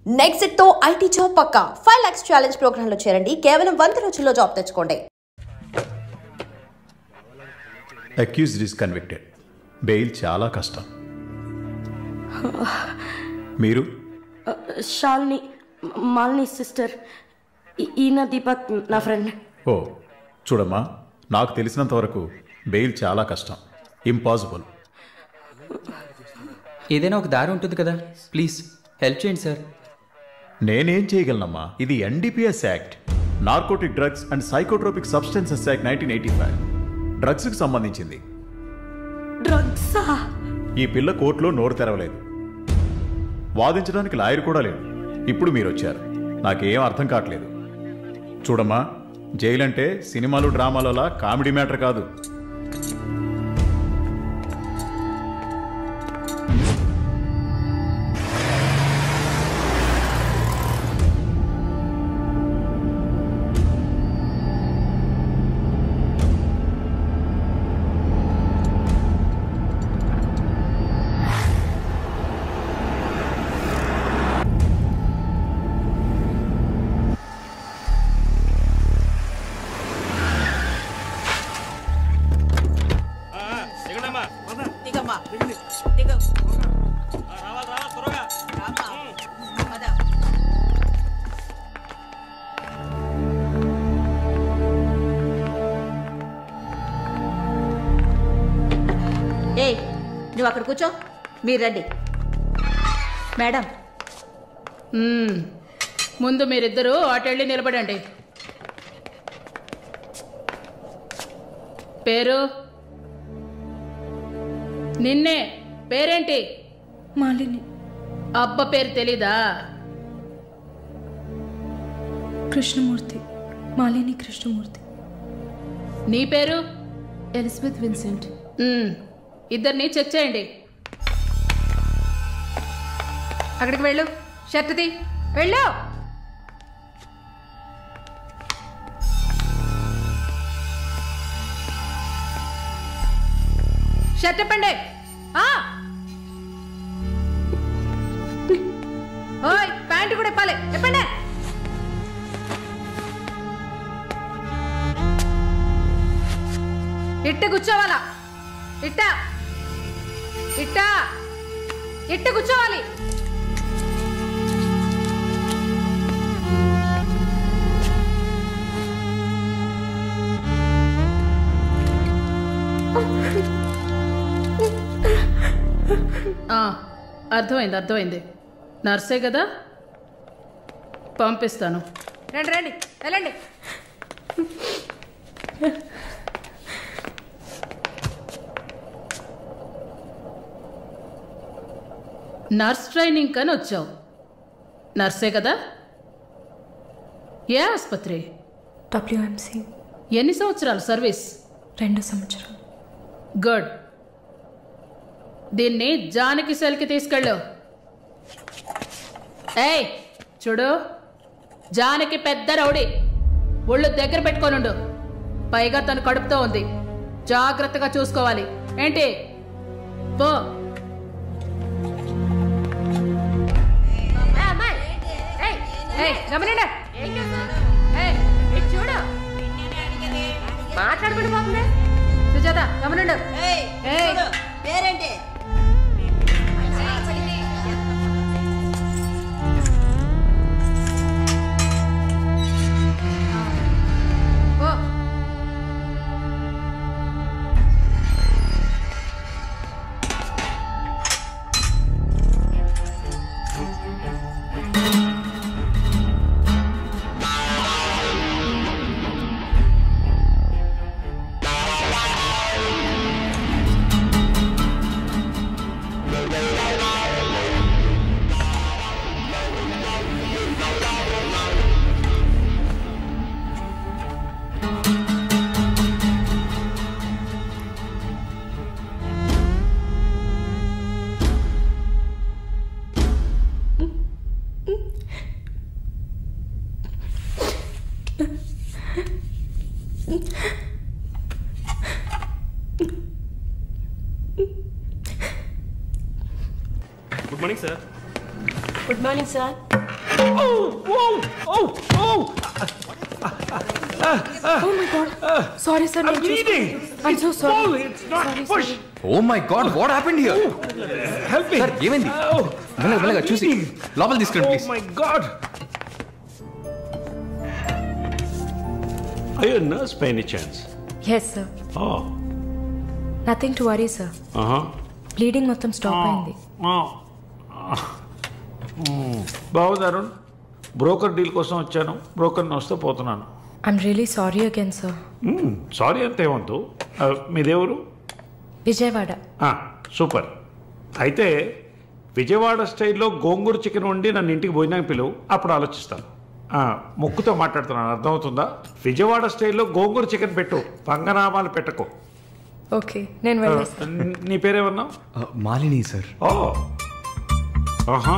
Next తో IT job పక్కా 5 lakhs challenge program లో చేరండి. కేవలం 100 రోజుల్లో జాబ్ తెచ్చుకోండి. Accused is convicted. బెయిల్ చాలా కష్టం. మీరు? శాలిని, మాలిని సిస్టర్. ఈయన దీపక్ నా ఫ్రెండ్. ఓ చూడమ్మా, నాకు తెలిసినంత వరకు బెయిల్ చాలా కష్టం, ఇంపాసిబుల్. ఏదైనా ఒక దారి ఉంటుంది కదా, ప్లీజ్ హెల్ప్ చేయండి సార్. నేనేం చేయగలనమ్మా? ఇది NDPS act, narcotic drugs and psychotropic substances act 1985, డ్రగ్స్కి సంబంధించింది. డ్రగ్సా? ఈ పిల్ల కోర్టులో నోరు తెరవలేదు, వాదించడానికి లాయర్ కూడా లేడు. ఇప్పుడు మీరు వచ్చారు, నాకేం అర్థం కావట్లేదు. చూడమ్మా, జైలు అంటే సినిమాలు డ్రామాలలా కామెడీ మ్యాటర్ కాదు. నువ్వు అక్కడ కూర్చో, మీరు రండి. మేడం, ముందు మీరిద్దరూ అటెళ్ళి నిలబడండి. పేరు? నిన్నే. పేరేంటి? మాలిని. అబ్బ పేరు తెలీదా? కృష్ణమూర్తి. మాలిని కృష్ణమూర్తి. నీ పేరు? Elizabeth Vincent. ఇద్దరిని చెక్ చేయండి. అక్కడికి వెళ్ళు, షర్ట్ తీ, వెళ్ళు. షర్ట్ ఇప్పండి. ఓయ్, ప్యాంటు కూడా ఇప్పాలి, ఇప్పండి. ఇట్ట కూర్చోవాలా? ఇట్టా ఇట్టా ఇట్ట కూర్చోవాలి. అర్థమైంది, అర్థమైంది. నర్సే కదా, పంపిస్తాను. రండి రండి, వెళ్ళండి. నర్స్ ట్రైనింగ్ కని వచ్చావు, నర్సే కదా? ఏ ఆసుపత్రి? WMC. ఎన్ని సంవత్సరాలు సర్వీస్? 2 సంవత్సరాలు. గుడ్. దీన్ని జానకి సెల్కి తీసుకెళ్ళు. ఏయ్ చూడు, జానకి పెద్ద రౌడీ, ఒళ్ళు దగ్గర పెట్టుకోనుండు. పైగా తను కడుపుతో ఉంది, జాగ్రత్తగా చూసుకోవాలి. ఏంటి? పో. గమనండి, చూడు, మాట్లాడుకుంటూ పోతుంది. సుజాత, గమనండు. పేరేంటి? Good morning, sir. Good morning, sir. Oh my God. Sorry, sir. I'm bleeding. I'm so sorry. Pull, it's not push. Oh my God what happened here Help me. Sir ఏమైంది మెల్లగా చూసి లోపల తీసుకురండి Oh please my God. Are you a nurse by any chance? Yes, sir. Oh. Nothing to worry, sir. Bleeding మొత్తం stop అయింది. బాగుంది Arun, broker deal కోసం వచ్చాను, బ్రోకర్ని వస్తే పోతున్నాను. I'm really sorry again sir. Sorry అంతే ఏమంతు. మీదేవరు? విజయవాడ. సూపర్. అయితే విజయవాడ స్టైల్లో గోంగూర చికెన్ వండి నన్ను ఇంటికి భోజనానికి పిలువు, అప్పుడు ఆలోచిస్తాను. ముక్కుతో మాట్లాడుతున్నాను, అర్థమవుతుందా? విజయవాడ స్టైల్లో గోంగూర చికెన్ పెట్టు, పంగనామాలు పెట్టకు. ఓకే, నేను వెళ్ళేస్తాను. నీ పేరేమన్నా? మాలిని సార్. ఓ ఆహా.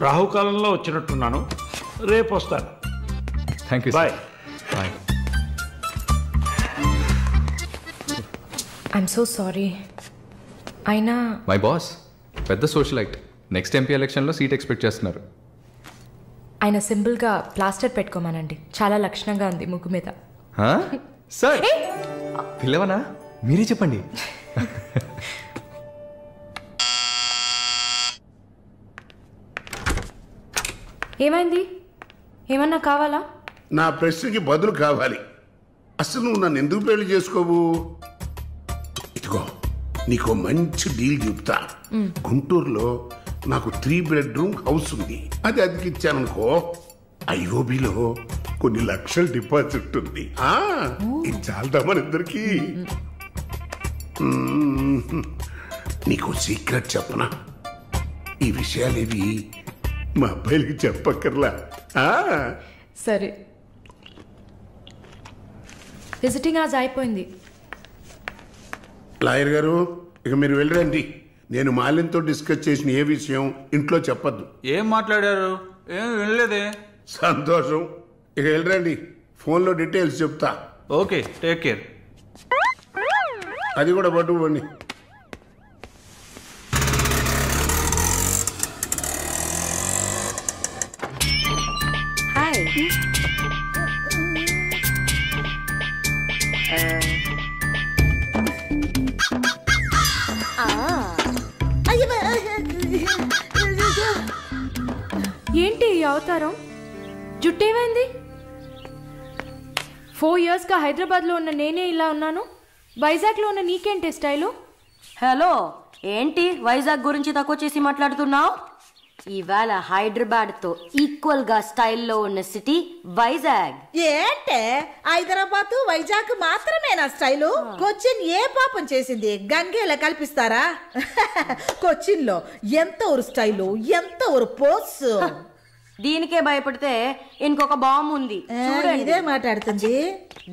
రాహుకాలంలో వచ్చినట్టున్నాను, రేపు వస్తాను. Thank you. Bye. Bye. I'm so sorry. అయినా మై బాస్ పెద్ద సోషలైట్, నెక్స్ట్ ఎంపీ ఎలక్షన్లో సీట్ ఎక్స్పెక్ట్ చేస్తున్నారు. ఆయన సింపుల్గా ప్లాస్టర్ పెట్టుకోమానండి, చాలా లక్షణంగా ఉంది ముగ్గు మీద. సార్ పిల్లవనా, మీరే చెప్పండి. ఏమైంది? ఏమన్నా కావాలా? నా ప్రశ్నకి బదులు కావాలి. అసలు నువ్వు నన్ను ఎందుకు పెళ్లి చేసుకోవు? ఇదిగో నీకు మంచి డీల్ చెప్తా. గుంటూరులో నాకు 3 బెడ్రూమ్ హౌస్ ఉంది, అది అదికిచ్చాననుకో, ఐఓబిలో కొన్ని లక్షల డిపాజిట్ ఉంది. ఇది చాలదా మన ఇద్దరికి? నీకు సీక్రెట్ చెప్పనా? ఈ విషయాలేవి మా అబ్బాయిలకి చెప్పక్కర్లా. సరే, విజిటింగ్ ఆజ్ అయిపోయింది. లాయర్ గారు, ఇక మీరు వెళ్ళరండి. నేను మాలిన్తో డిస్కస్ చేసిన ఏ విషయం ఇంట్లో చెప్పద్దు. ఏం మాట్లాడారు? ఏం వినలేదే. సంతోషం, ఇక వెళ్ళరండి. ఫోన్లో డీటెయిల్స్ చెప్తా. Okay, take care. అది కూడా పట్టుకోండి. ఏంటి ఈ అవతారం? జుట్టేమైంది? 4 yearsగా హైదరాబాద్లో ఉన్న నేనే ఇలా ఉన్నాను, వైజాగ్లో ఉన్న నీకేంటి స్టైలు? హలో, ఏంటి వైజాగ్ గురించి తక్కువ చేసి మాట్లాడుతున్నావు? ఇవాళ హైదరాబాద్తో ఈక్వల్గా స్టైల్లో ఉన్న సిటీ వైజాగ్. ఏంటే హైదరాబాద్ వైజాగ్ మాత్రమేనా స్టైలు? కొచ్చిన్ ఏ పాపం చేసింది? గంగేలా కల్పిస్తారా? కొచ్చిన్ లో ఎంత ఒక స్టైలు, ఎంత ఒక పోస్. దీనికే భయపడితే ఇంకొక బాంబు ఉంది చూడండి. ఇదే మాట్లాడుతుంది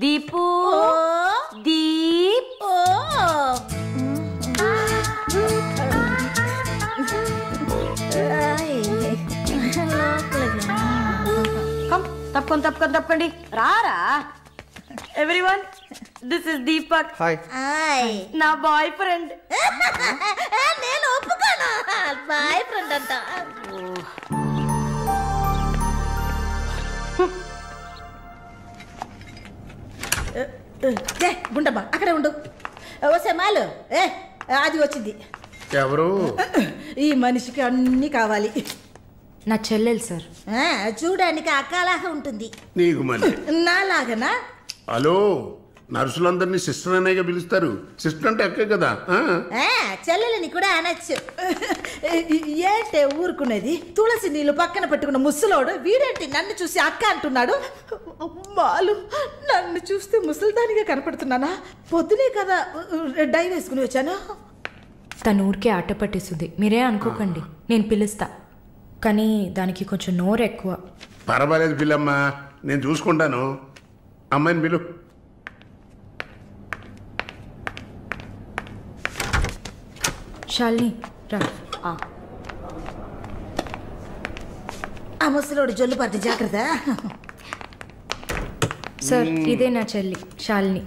దీపు. దీప్. తప్పకండి రారా. Everyone, this is Deepak. Hi. నా బాయ్ ఫ్రెండ్. నేను ఒప్పుకోను, బాయ్ ఫ్రెండ్ అంట. గుండమ్మా అక్కడే ఉండు. వస్తే మాలు అది వచ్చింది. ఎవరు? ఈ మనిషికి అన్ని కావాలి. నా చెల్లెలు సార్. చూడడానికి అక్కలాగా ఉంటుంది. నీకు మళ్ళీ నాలాగనా? హలో, నర్సులందరినీ సిస్టర్ అనేగా పిలుస్తారు. సిస్టర్ అంటే అక్కే కదా. చెల్లెలని కూడా అనొచ్చు. ఏంటే ఊరుకునేది? తులసి నీళ్ళు పక్కన పెట్టుకున్న ముసలోడు వీడేంటి నన్ను చూసి అక్క అంటున్నాడు? అమ్మాలు, నన్ను చూస్తే ముసలిదానిగా కనపడుతున్నానా? పొద్దునే కదా డై వేసుకుని వచ్చాను. తను ఊరికే ఆట పట్టేస్తుంది, మీరే అనుకోకండి. నేను పిలుస్తా, కానీ దానికి కొంచెం నోరు ఎక్కువ. పర్వాలేదు పిల్లమ్మా, నేను చూసుకుంటాను. అమ్మాయిని పిలు. శాలిని రా. ఆ ముసలోడు జొల్లు పడితే జాగ్రత్త. సార్, ఇదే నా చెల్లి Shalini.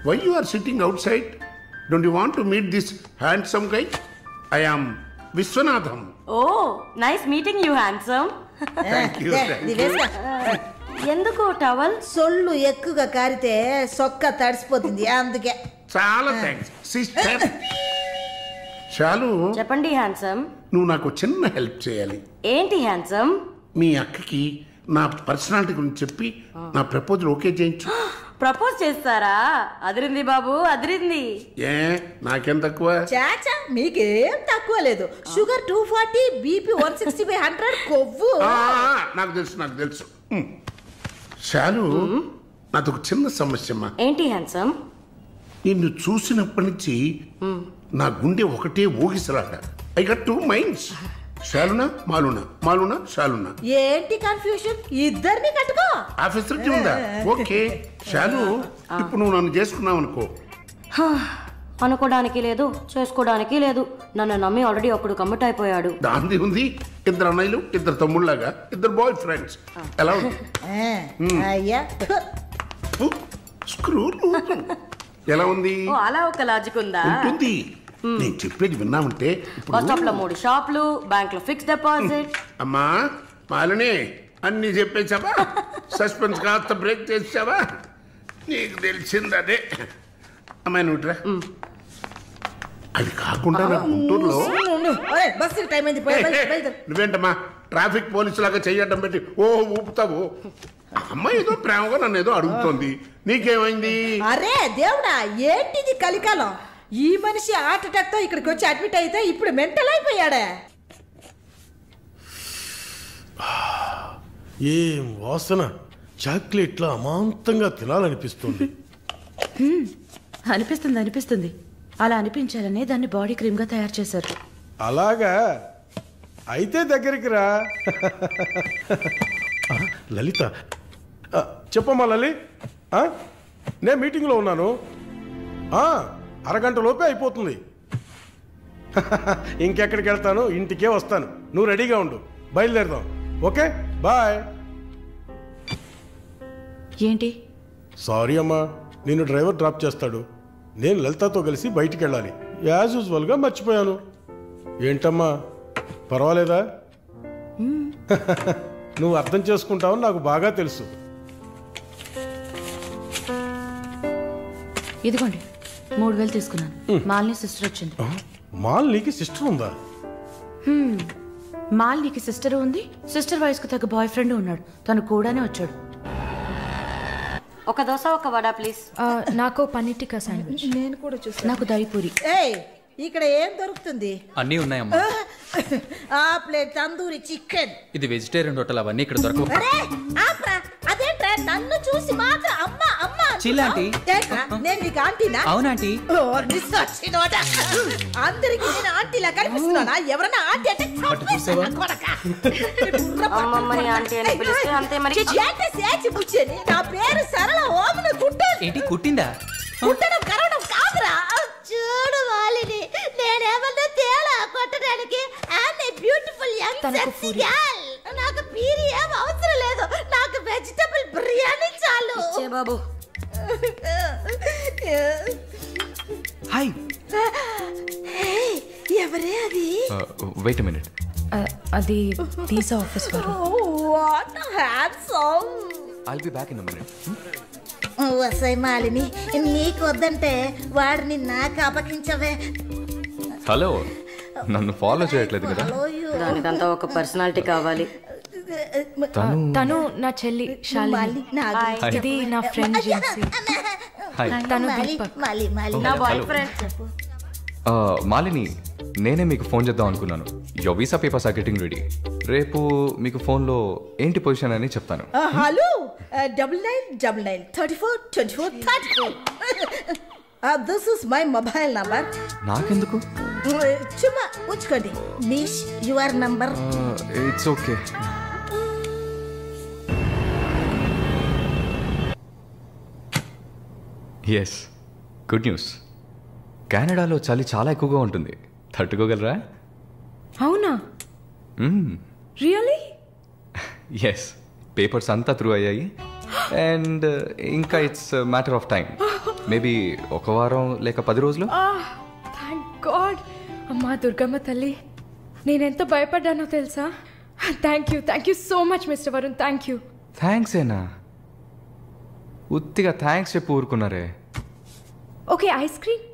Why you are sitting outside? Don't you want to meet this handsome guy? I am Viswanatham. Oh nice meeting you handsome. ఎందుకు టవల్? సొల్లు ఎక్కువగా కారితే సొక్క తడిసిపోతుంది అందుకే. చాలా థ్యాంక్స్ సిస్టర్. చాలు. చెప్పండి హ్యాండ్సమ్. నువ్వు నాకు చిన్న హెల్ప్ చేయాలి. ఏంటి హ్యాండ్సమ్? మీ అక్కకి నా పర్సనాలిటీ గురించి చెప్పి నా ప్రపోజల్ ఓకే చేయించు. ప్రపోజ్ చేస్తారా? అదిరింది బాబు, అదిరింది. ఏ నాకేం తక్కువ? చాచా మీకేం తక్కువ లేదు. షుగర్ 240, బీపీ 160/100, కొవ్వు. నాకు తెలుసు. చాలు. నాదొక చిన్న సమస్యమ్మా. ఏంటి హ్యాండ్సమ్? నిన్ను చూసినప్పటి నుంచి నా గుండె ఒకటే ఊగిసలాట. I got 2 minds. శాలునా మాలునా, మాలునా శాలునా. ఏంటి కన్ఫ్యూషన్? ఇద్దరిని కట్టుకో. ఆ ఫెసిలిటీ ఉందా? ఓకే శాలు. ఇప్పుడు నువ్వు నన్ను చేసుకున్నావు అనుకో. అనుకోవడానికి లేదు, చేసుకోవడానికి లేదు. నన్ను నమ్మి ఆల్రెడీ ఒకడు కమిట్ అయిపోయాడు. దాంది ఉంది. 2 అన్నయ్యలు, 2 తమ్ముళ్ళలాగా, 2 బాయ్ ఫ్రెండ్స్. ఎలా ఉంది? అయ్యా స్క్రూ. ఎలా ఉంది? అలా ఒక లాజిక్ ఉందా? ఉంటుంది. నేను చెప్పేది విన్నామంటే బస్ స్టాప్ లో 3 షాపులు, బ్యాంక్ లో ఫిక్స్ డిపాజిట్. అమ్మా మాలిని అన్ని చెప్పేసావా? సస్పెన్స్ కాస్త బ్రేక్ చేసావా? నీకు తెలిసిందదే. అమ్మాయి నువ్వుట్రా. అది కాకుండా నా గుంటూరులో బస్సు టైం అయింది. నువ్వేంటమ్మా ట్రాఫిక్ పోలీసు లాగా చెయ్యడం పెట్టి ఊపుతావు? అమ్మాయి ఏదో ప్రేమగా నన్ను ఏదో అడుగుతోంది. నీకేమైంది? అరే దేవుడా, ఏంటిది కలికాలం? ఈ మనిషి హార్ట్ అటాక్ తో ఇక్కడికి వచ్చి అడ్మిట్ అయితే ఇప్పుడు మెంటల్ అయిపోయాడే. ఏం వాసన! చాక్లెట్లా అమాంతంగా తినాలనిపిస్తుంది. అనిపిస్తుంది. అలా అనిపించాలనే దాన్ని బాడీ క్రీమ్ గా తయారు చేశారు. అలాగా? అయితే దగ్గరికి రా. లలిత, చెప్పమ్మా లలి. నేను మీటింగ్లో ఉన్నాను. అరగంట లోపే అయిపోతుంది. ఇంకెక్కడికి వెళ్తాను? ఇంటికే వస్తాను. నువ్వు రెడీగా ఉండు. బయలుదేరదాం. Okay bye. ఏంటి? సారీ అమ్మా, నిన్ను డ్రైవర్ డ్రాప్ చేస్తాడు. నేను లలితతో కలిసి బయటికి వెళ్ళాలి. యాజ్ యూజువల్గా మర్చిపోయాను. ఏంటమ్మా పర్వాలేదా? నువ్వు అర్థం చేసుకుంటావని నాకు బాగా తెలుసు. ఇదిగోండి 3000 తీసుకున్నాను. మాలిని సిస్టర్ వచ్చింది. మాలినికి సిస్టర్ ఉందా? మాలినికి సిస్టర్ ఉంది. సిస్టర్ వయసుకు తగ్గ బాయ్ ఫ్రెండ్ ఉన్నాడు. తను కూడానే వచ్చాడు. ఒక దోశ, ఒక వడ ప్లీజ్. నాకు పన్నీర్ టిక్కా శాండ్విచ్. నేను కూడా చూసాను. నాకు దహిపూరి. ఏయ్ ఇక్కడ ఏం దొరుకుతుంది? అన్నీ ఉన్నాయమ్మా. ఆ ప్లేట్ తందూరి చికెన్. ఇది వెజిటేరియన్ హోటల్, అవన్నీ ఇక్కడ దొరకవు. అరే ఆప్రా, అదేంట్రా నన్ను చూసి మాత్రం అమ్మ అమ్మ చిల్లాంటి. నేను నీకు ఆంటీనా? అవునాంటీ. అందరికి నేను ఆంటీలా కనిపిస్తున్నానా? ఎవరన్నా ఆంటీ అంటే అమ్మమ్మని ఆంటీ అని పిలిస్తే అంతే మరి. నా పేరు సరళ ఓమన కుట్టు. ఏంటి కుట్టిందా? కుట్టడం కరవడం కాదురా. చూడు వాలిని, నేనేమన్నా తేడా కొట్టడానికి. I'm a beautiful young sexy girl. నాకు పీరి ఏం అవసరం లేదు. నాకు వెజిటబుల్ బిర్యానీ చాలు. బాబు హాయ్. ఎవరే అది? Wait minute. అది వీసా ఆఫీస్ వారు. What handsome. I'll be back in a minute. వసై మాలిని, నీకు వద్దంటే వాడిని నాకు అపకించవే. హలో, నన్ను ఫాలో చేయట్లేదు కదా? దానికంతా ఒక పర్సనాలిటీ కావాలి. తను నా చెల్లి శాలిని. ఇది నా ఫ్రెండ్ జిన్సీ. తను దీపక్. నా బాయ్ ఫ్రెండ్. మాలిని, నేనే మీకు ఫోన్ చేద్దాం అనుకున్నాను. Your visa papers are getting ready. రేపు మీకు ఫోన్లో ఏంటి పొజిషన్ అని చెప్తాను. Hello 9999342434. This is my mobile number. నాకెందుకు? చుమ్మా ఉంచుకోండి. నీష్ your number. It's okay. Yes, good news. కెనడాలో చలి చాలా ఎక్కువగా ఉంటుంది. తట్టుకోగలరా? అవునా? రియలీ? ఎస్, పేపర్స్ అంతా త్రూ అయ్యాయి. అండ్ ఇంకా it's matter of time. Maybe 1 వారం లేక 10 రోజులు. Thank God. అమ్మా దుర్గమ్మ తల్లి, నేనెంత భయపడ్డానో తెలుసా? Thank you so much mister Varun, thank you. Thanks ఏనా? ఉత్తిగా థ్యాంక్స్ చెప్పి ఊరుకున్నారే. Okay, ice cream.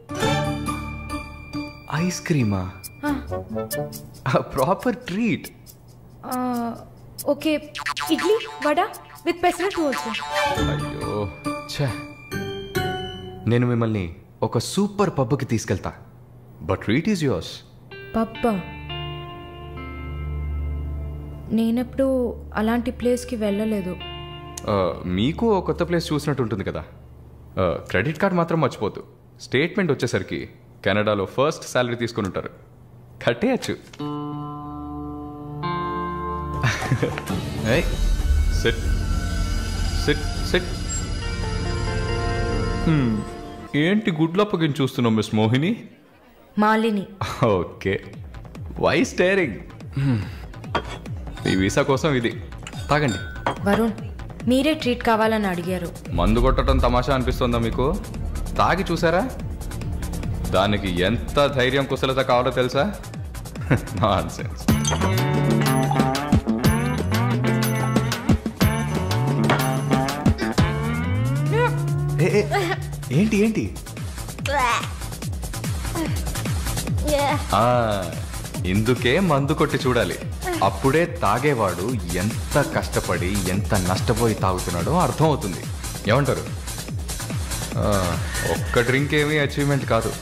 ఐస్ క్రీమా? Proper treat. Okay, idli vada with pesarattu also. అయ్యో ఛే, నేను మిమ్మల్ని ఒక సూపర్ పబ్కి తీసుకెళ్తా, బట్ ట్రీట్ ఈజ్ యువర్స్. పబ్బా? నేనెప్పుడు అలాంటి ప్లేస్కి వెళ్ళలేదు. మీకు ఒక కొత్త ప్లేస్ చూసినట్టు ఉంటుంది కదా. క్రెడిట్ కార్డ్ మాత్రం మర్చిపోద్దు. స్టేట్మెంట్ వచ్చేసరికి కెనడాలో ఫస్ట్ శాలరీ తీసుకుని ఉంటారు, కట్టేయచ్చు. SIT SIT SIT. ఏంటి గుడ్లప్పగిని చూస్తున్నావు miss Mohini? Malini. Okay, why staring? ఈ వీసా కోసం ఇది తాగండి. వరుణ్, మీరే ట్రీట్ కావాలని అడిగారు. మందు కొట్టడం తమాషా అనిపిస్తుందా మీకు? తాగి చూసారా? దానికి ఎంత ధైర్యం కుశలత కావాలో తెలుసా? నాన్సెన్స్. ఏంటి ఏంటి? ఇందుకే మందు కొట్టి చూడాలి, అప్పుడే తాగేవాడు ఎంత కష్టపడి ఎంత నష్టపోయి తాగుతున్నాడో అర్థం అవుతుంది. ఏమంటారు? ఒక్క డ్రింక్ ఏమీ అచీవ్మెంట్ కాదు.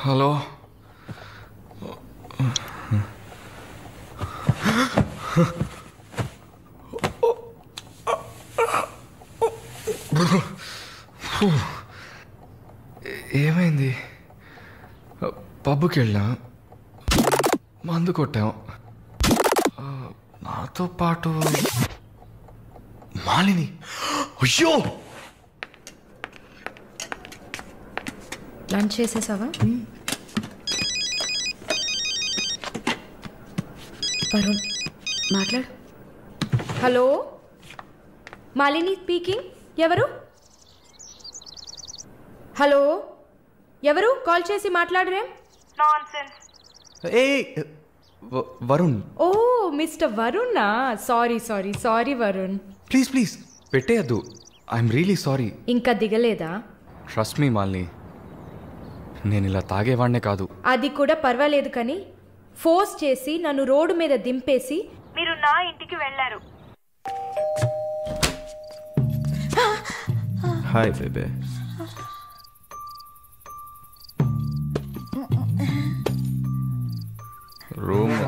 హలో, ఏమైంది? పబ్కి వెళ్ళాం, మందు కొట్టాం, నాతో పాటు మాలిని. అయ్యో, లంచ్ చేసేసావా? వరుణ్ మాట్లాడు. Hello, Malini speaking. ఎవరు? హలో, ఎవరు? కాల్ చేసి మాట్లాడరేం? వరుణ్. ఓ మిస్టర్ వరుణా? సారీ వరుణ్. ప్లీజ్ పెట్టేయద్దు. I'm really sorry. ఇంకా దిగలేదా? ట్రస్ట్ మీ మాలిని, నేను ఇలా తాగేవాడినే కాదు. అది కూడా పర్వాలేదు, కానీ ఫోర్స్ చేసి నన్ను రోడ్డు మీద దింపేసి మీరు నా ఇంటికి వెళ్ళారు. హాయ్ బేబే. రూమ్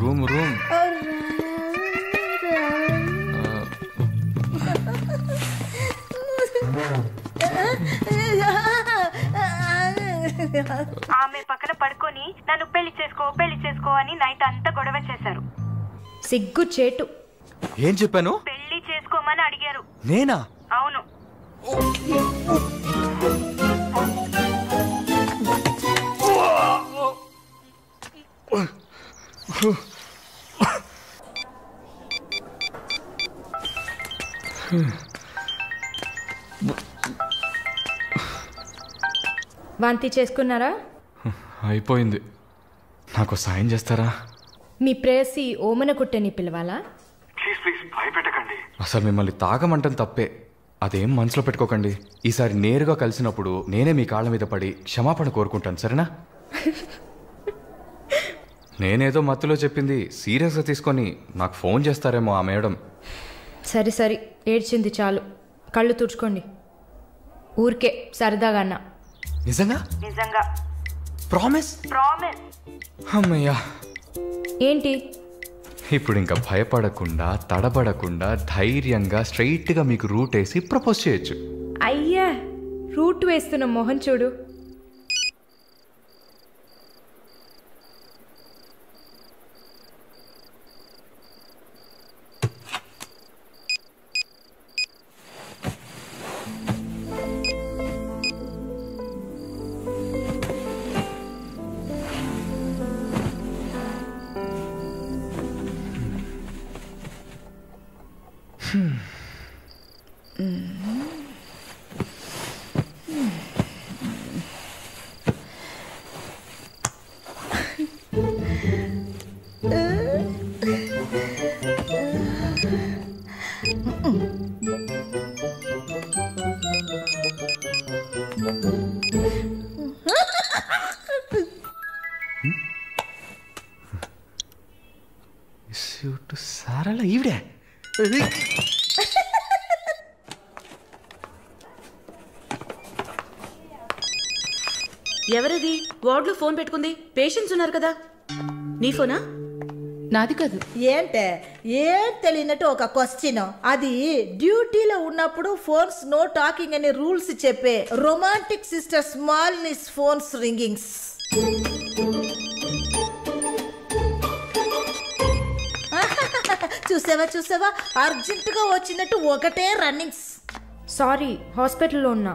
రూమ్ రూమ్ ఆమె పక్కన పడుకొని నన్ను పెళ్లి చేసుకో అని నైట్ అంతా గొడవ చేశారు. సిగ్గు చేటు. ఏం చెప్పాను? పెళ్లి చేసుకోమని అడిగారు. నేనా? అవును. వాంతి చేసుకున్నారా? అయిపోయింది. నాకు సాయం చేస్తారా? మీ ప్రేయసి ఓమన కుట్టని పిలవాలా? Please please భయపెట్టకండి. అసలు మిమ్మల్ని తాగమంటం తప్పే, అదేం మనసులో పెట్టుకోకండి. ఈసారి నేరుగా కలిసినప్పుడు నేనే మీ కాళ్ళ మీద పడి క్షమాపణ కోరుకుంటాను, సరేనా? నేనేదో మత్తులో చెప్పింది సీరియస్గా తీసుకొని నాకు ఫోన్ చేస్తారేమో ఆ మేడం. సరే సరే, ఏడ్చింది చాలు, కళ్ళు తుడుచుకోండి. ఊరికే సరదాగా అన్నా. నిజంగా? నిజంగా. ప్రామిస్? ప్రామిస్. అమ్మయ్యా. ఏంటి ఇప్పుడు ఇంకా భయపడకుండా తడబడకుండా ధైర్యంగా స్ట్రైట్గా మీకు రూట్ వేసి ప్రపోజ్ చేయొచ్చు. అయ్యా, రూట్ వేస్తున్న మొహం చూడు. సారళ ఈవిడే. ఎవరది వార్డులో ఫోన్ పెట్టుకుంది? పేషెంట్స్ ఉన్నారు కదా. నీ ఫోనా? నాది కాదు. ఏంటే ఏం తెలియనట్టు ఒక క్వశ్చన్. అది డ్యూటీలో ఉన్నప్పుడు ఫోన్స్ నో టాకింగ్ అనే రూల్స్ చెప్పే romantic sister smallness phones ringings. చూసావా చూసావా, అర్జెంటుగా వచ్చినట్టు ఒకటే రన్నింగ్స్. సారీ, హాస్పిటల్లో ఉన్నా.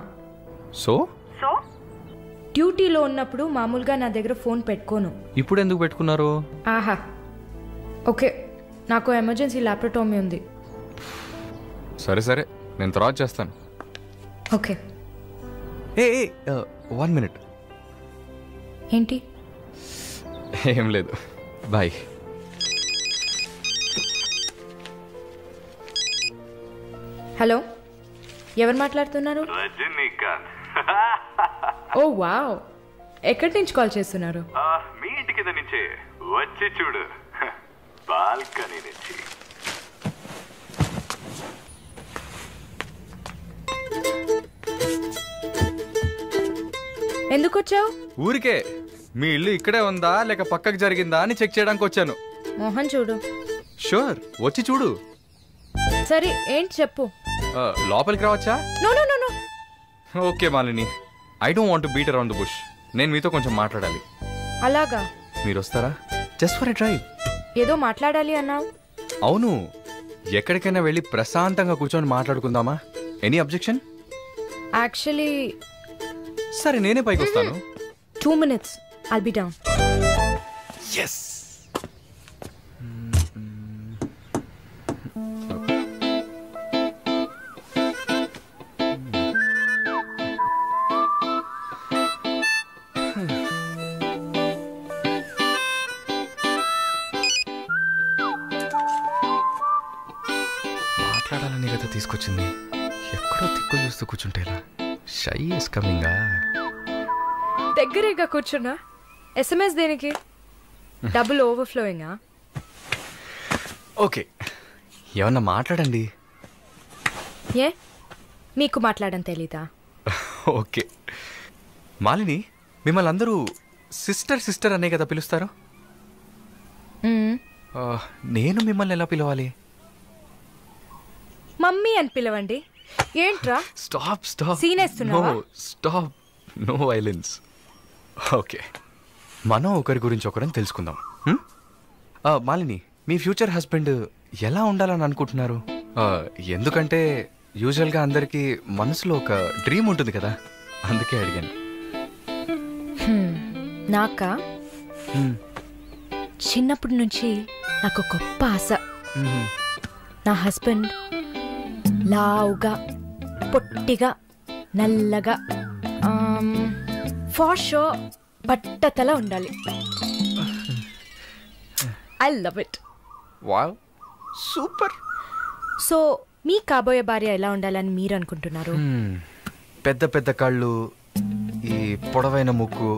సో సో డ్యూటీలో ఉన్నప్పుడు మామూలుగా నా దగ్గర ఫోన్ పెట్టుకోను. ఇప్పుడు ఎందుకు పెట్టుకున్నారు? ఆహా, ఓకే, నాకు ఎమర్జెన్సీ ల్యాప్రటోమీ ఉంది. సరే సరే, నేను తర్వాత చేస్తాను. ఓకే. ఏ 1 minute. ఏంటి? ఏం లేదు, బాయ్. హలో, ఎవరు మాట్లాడుతున్నారు? ఓ వావ్, ఎక్కడి నుంచి కాల్ చేస్తున్నారు? మీ ఇంటి కింద నుంచే, వచ్చి చూడు, బాల్కనీ నుంచి. ఎందుకు వచ్చావు? ఊరికే. మీ ఇల్లు ఇక్కడే ఉందా లేక పక్కకు జరిగిందా అని చెక్ చేయడానికి వచ్చాను. మోహన్ చూడు. షూర్, వచ్చి చూడు. సరే, ఏంటి చెప్పు. లోపలికి రావచ్చా? No no no no. Okay Malini, I don't want to beat around the bush. నేను మీతో కొంచెం మాట్లాడాలి. అలాగా? మీరు వస్తారా? Just for a drive. ఏదో మాట్లాడాలి అన్నావు. అవును, ఎక్కడికైనా వెళ్ళి ప్రశాంతంగా కూర్చొని మాట్లాడుకుందామా? Any objection? యాక్చువల్లీ సరే, నేనే పైకి వస్తాను. 2 minutes, I'll be down. Yes. మాట్లాడాలని కదా తీసుకొచ్చింది. ఎక్కడో తిక్కులు చూస్తూ కూర్చుంటేలా. Shy is కమింగా. దగ్గరేగా కూర్చున్నా. SMS దేనికి? డబుల్ ఓవర్ఫ్లోయింగా? ఓకే, ఏమన్నా మాట్లాడండి. ఏ, మీకు మాట్లాడడం తెలీదా? ఓకే మాలిని, మిమ్మల్ని అందరూ సిస్టర్ సిస్టర్ అనే కదా పిలుస్తారు? నేను మిమ్మల్ని ఎలా పిలవాలి? మమ్మీ అని పిలవండి. ఏంట్రా? Stop stop. సీన్ వేస్తున్నావా? Stop, no violence. ఓకే, మనం ఒకరి గురించి ఒకరని తెలుసుకుందాం. మాలిని, మీ ఫ్యూచర్ హస్బెండ్ ఎలా ఉండాలని అనుకుంటున్నారు? ఎందుకంటే యూజువల్గా అందరికీ మనసులో ఒక డ్రీమ్ ఉంటుంది కదా, అందుకే అడిగాను. నాకా? చిన్నప్పటి నుంచి నాకు గొప్ప ఆశ. నా హస్బెండ్ లావుగా, పొట్టిగా, నల్లగా, ఫర్ షూర్ బట్టతల ఉండాలి. I love it. Wow, super. So మీ కాబోయే భార్య ఎలా ఉండాలని మీరు అనుకుంటున్నారు? పెద్ద పెద్ద కళ్ళు, ఈ పొడవైన ముక్కు,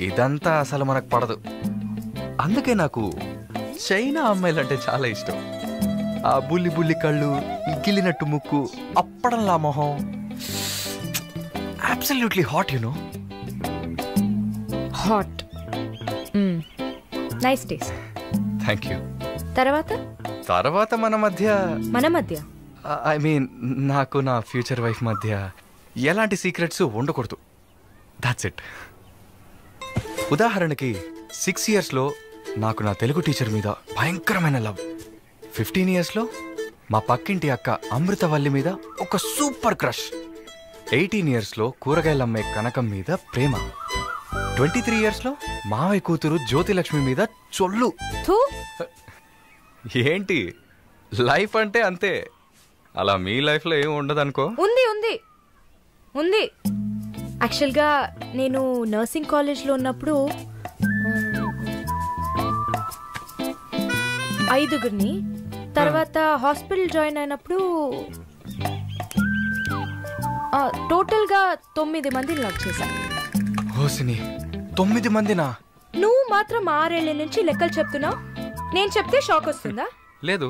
ఇదంతా అసలు మనకు పడదు. అందుకే నాకు చైనా అమ్మాయిలంటే చాలా ఇష్టం. ఆ బుల్లి బుల్లి కళ్ళు, గిల్లినట్టు ముక్కు, అప్పడంలా మొహం, absolutely hot, you know. Hot. Nice taste. Thank you. తర్వాత మన మధ్య ఐ మీన్ నాకు నా ఫ్యూచర్ వైఫ్ మధ్య ఎలాంటి సీక్రెట్స్ ఉండకూడదు. That's it. ఉదాహరణకి 6 yearsలో నాకు నా తెలుగు టీచర్ మీద భయంకరమైన లవ్. 15 yearsలో మా పక్కింటి అక్క అమృతవల్లి మీద ఒక సూపర్ క్రష్. 18 yearsలో కూరగాయలమ్మే కనకం మీద ప్రేమ. 23 yearsలో మావయ్య కూతురు జ్యోతిలక్ష్మి మీద చొల్లు. ఏంటి, లైఫ్ అంటే అంతే. అలా మీ లైఫ్లో ఏమి ఉండదు అనుకో. ఉంది. యాక్చువల్గా నేను నర్సింగ్ కాలేజ్లో ఉన్నప్పుడు 5 తర్వాత హాస్పిటల్ జాయిన్ అయినప్పుడు టోటల్గా 9 మందిని లవ్ చేశాను. హోసిని, 9 మందినా? నువ్వు మాత్రం 6 ఏళ్ల నుంచి లెక్కలు చెప్తున్నావు. నేను చెప్తే షాక్ వస్తుందా? లేదు,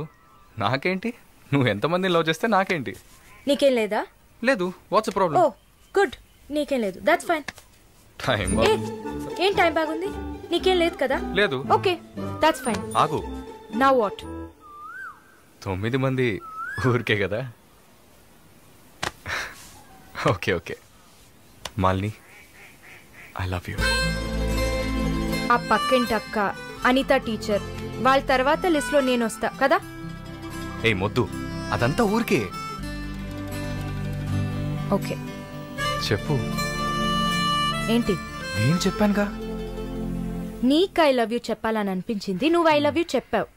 నాకేంటి, నువ్వు ఎంతమందిని లవ్ చేస్తే నాకేంటి. నీకేం లేదా? లేదు. What's problem? ఓ గుడ్, నీకేం లేదు. That's fine. టైం ఏం టైం బాగుంది? నీకేం లేదు కదా? లేదు. Okay, that's fine. ఆగు. Now what? 9 మంది ఊరికే కదా. Okay Malini, I love you. ఆ పక్కింటి అక్క, అనిత టీచర్, వాళ్ళ తర్వాత లిస్ట్లో నేను వస్తా కదా. ఏ మొద్దు, అదంతా ఊరికే. ఓకే చెప్పు. ఏంటి? నేను చెప్పానుగా. నీకు ఐ లవ్ యూ చెప్పాలని అనిపించింది, నువ్వు ఐ లవ్ యూ చెప్పావు.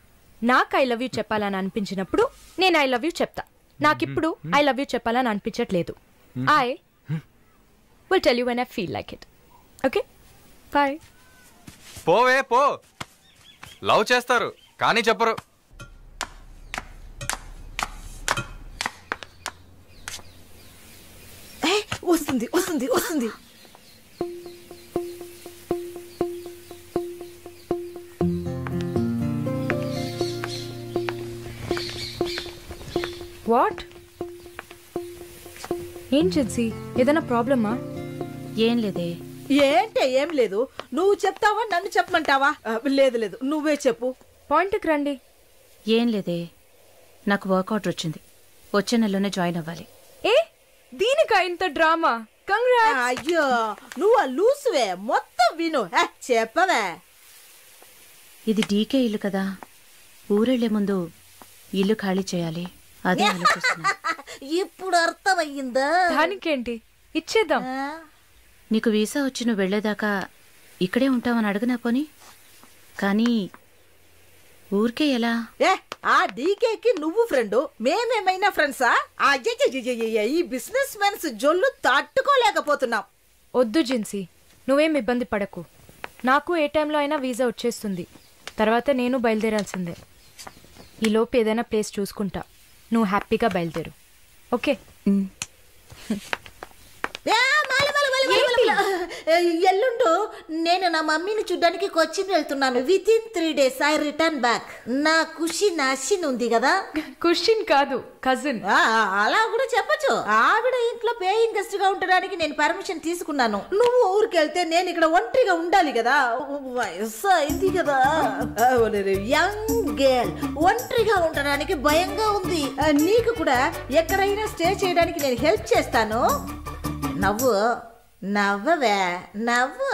నాకు ఐ లవ్ యూ చెప్పాలని అనిపించినప్పుడు నేను ఐ లవ్ యూ చెప్తా. నాకిప్పుడు ఐ లవ్ యూ చెప్పాలని అనిపించట్లేదు. I will tell you when I feel like it. Okay, bye. పోవే పో. లవ్ చేస్తారు కానీ చెప్పరు. వస్తుంది. వాట్? ఏం జిన్సీ, ఏదైనా ప్రాబ్లమా? ఏం లేదే. ఏంటే ఏం లేదు. నువ్వు చెప్తావా నన్ను చెప్పమంటావా? లేదు, నువ్వే చెప్పు. పాయింట్కి రండి. ఏం లేదే, నాకు వర్క్ ఆర్డర్ వచ్చింది. వచ్చే నెలలోనే జాయిన్ అవ్వాలి. దీనికా ఇంత డ్రామా? కంగ్రాట్స్. అయ్యో, నువ్వు ఆ లూసువే. మొత్తం విను, చెప్పవే. ఇది డీకే ఇల్లు కదా, ఊరెళ్లే ముందు ఇల్లు ఖాళీ చేయాలి. అదే ఆలోచిస్తున్నా. ఇప్పుడు అర్థమయ్యిందా? దానికేంటి, ఇచ్చేద్దాం. నీకు వీసా వచ్చి నువ్వు వెళ్లేదాకా ఇక్కడే ఉంటావని అడగనా పోనీ? కానీ ఊరికే ఎలా? ఆ డీకేకి నువ్వు ఫ్రెండ్, మేమేమైనా ఫ్రెండ్సా? ఈ బిజినెస్ మెన్స్ జొల్లు తట్టుకోలేకపోతున్నాం. వద్దు జిన్సీ, నువ్వేం ఇబ్బంది పడకు. నాకు ఏ టైంలో అయినా వీసా వచ్చేస్తుంది. తర్వాత నేను బయలుదేరాల్సిందే. ఈలోపు ఏదైనా ప్లేస్ చూసుకుంటా. నువ్వు హ్యాపీగా బయలుదేరు. ఓకే? ఎల్లుండు నేను నా మమ్మీని చూడ్డానికి కొచ్చిన్ వెళ్తున్నాను. Within 3 days I return back. నా కుషిన్ అశ్విన్ ఉంది కదా. కుషిన్ కాదు, కజిన్. అలా కూడా చెప్పచ్చు. ఆవిడ ఇంట్లో పేయింగ్ గెస్ట్ గా ఉండడానికి నేను పర్మిషన్ తీసుకున్నాను. నువ్వు ఊరికి వెళ్తే నేను ఇక్కడ ఒంటరిగా ఉండాలి కదా. వయసు అయింది కదా. యంగ్ గర్ల్, ఒంటరిగా ఉండడానికి భయంగా ఉంది. నీకు కూడా ఎక్కడైనా స్టే చేయడానికి నేను హెల్ప్ చేస్తాను. నవ్వవే, నవ్వు.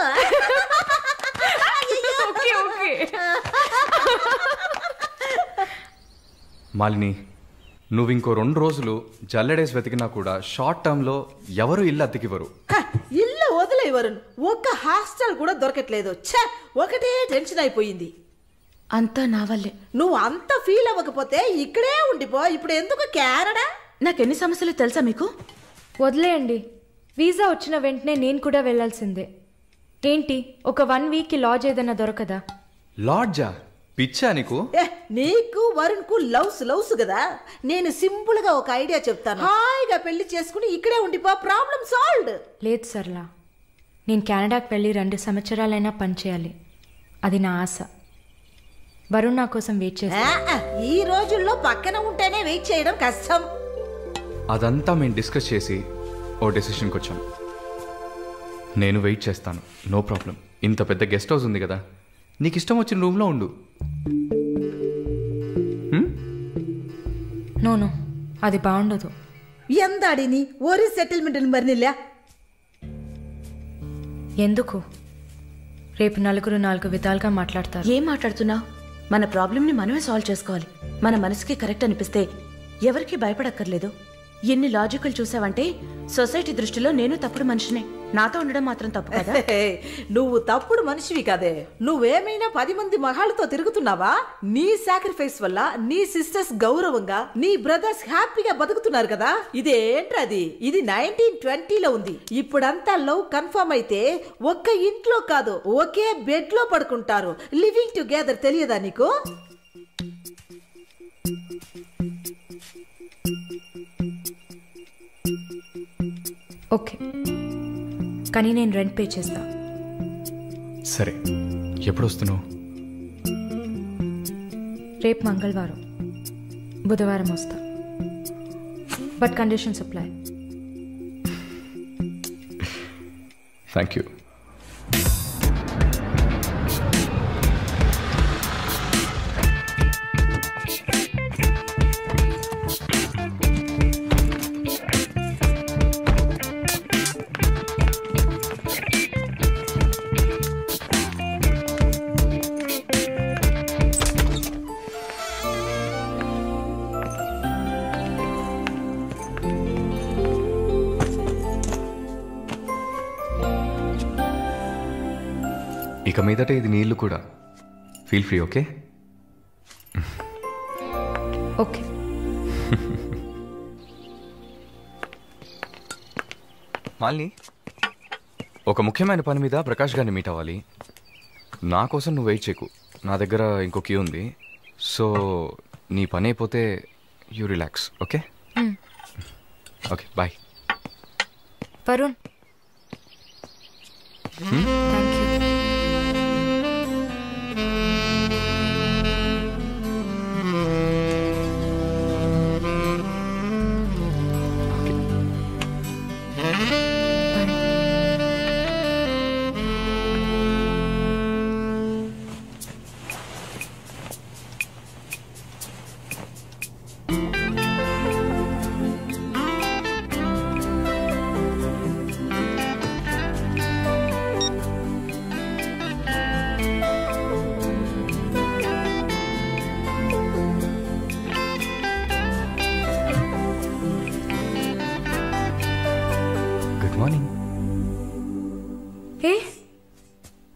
మాలిని, నువ్వు ఇంకో 2 రోజులు జల్లెడేసి వెతికినా కూడా షార్ట్ టర్మ్లో ఎవరు ఇల్లు అద్దెకివ్వరు. ఇల్లు వదిలేవరు. ఒక్క హాస్టల్ కూడా దొరకట్లేదు. ఒకటే టెన్షన్ అయిపోయింది. అంతా నా వల్లే. నువ్వు అంత ఫీల్ అవ్వకపోతే ఇక్కడే ఉండిపో. ఇప్పుడు ఎందుకు కెనడా? నాకెన్ని సమస్యలు తెలుసా మీకు? వదిలేయండి. వీసా వచ్చిన వెంటనే నేను కూడా వెళ్లాల్సిందే. ఏంటి ఒక 1 వీక్కి లాడ్జ్ ఏదైనా దొరకదా? లాడ్జా? పిచ్చా నీకు? నీకు వరుణ్కు లవ్స్ కదా. నేను సింపుల్ గా ఒక ఐడియా చెప్తాను. హాయిగా పెళ్లి చేసుకుని ఇక్కడే ఉండిపో, ప్రాబ్లం సాల్వ్డ్. లేదు సర్లా, నేను కెనడాకి వెళ్ళి 2 సంవత్సరాలైనా పనిచేయాలి. అది నా ఆశ. వరుణ్ నా కోసం వెయిట్ చేస్తా. ఈ రోజుల్లో పక్కన ఉంటేనే వెయిట్ చేయడం కష్టం. అదంతా మేము డిస్కస్ చేసి ఓ డెసిషన్కి వచ్చాం. నేను వెయిట్ చేస్తాను, నో ప్రాబ్లం. ఇంత పెద్ద గెస్ట్ హౌస్ ఉంది కదా, నీకు ఇష్టం వచ్చిన రూమ్లో ఉండు. నో అది బాగుండదు. ఎందాడిని ఓరి సెటిల్మెంట్ మరినిల్ల ఎందుకు? రేపు నలుగురు 4 విధాలుగా మాట్లాడతారు. ఏం మాట్లాడుతున్నావు? మన ప్రాబ్లంని మనమే సాల్వ్ చేసుకోవాలి. మన మనసుకి కరెక్ట్ అనిపిస్తే ఎవరికి భయపడక్కర్లేదు. ఎన్ని లాజికల్ చూసావంటే సొసైటీ దృష్టిలో నేను తప్పుడు మనిషినే. నాతో ఉండడం మాత్రం తప్పు కదా? నువ్వు తప్పుడు మనిషివి కాదే. నువ్వేమైనా 10 మంది మగాళ్ళతో తిరుగుతున్నావా? నీ సాక్రిఫైస్ వల్ల నీ సిస్టర్స్ గౌరవంగా, నీ బ్రదర్స్ హ్యాపీగా బతుకుతున్నారు కదా. ఇదేంట్రది? ఇది 1920లో ఉంది. ఇప్పుడంతా లవ్ కన్ఫర్మ్ అయితే ఒక్క ఇంట్లో కాదు, ఒకే బెడ్ లో పడుకుంటారు. లివింగ్ టుగెదర్ తెలియదా నీకు? ఓకే, కానీ నేను రెంట్ పే చేస్తా. సరే, ఎప్పుడు వస్తున్నావు? రేపు మంగళవారం, బుధవారం వస్తా. But conditions apply. Thank you. ఇక మీదట ఇది నీళ్ళు కూడా. Feel free. Okay okay. Malini, ఒక ముఖ్యమైన పని మీద ప్రకాష్ గారిని మీట్ అవ్వాలి. నా కోసం నువ్వు వెయిట్ చేయకు, నా దగ్గర ఇంకో కీ ఉంది. సో నీ పని అయిపోతే you relax. Okay okay, bye. Varun, thank you.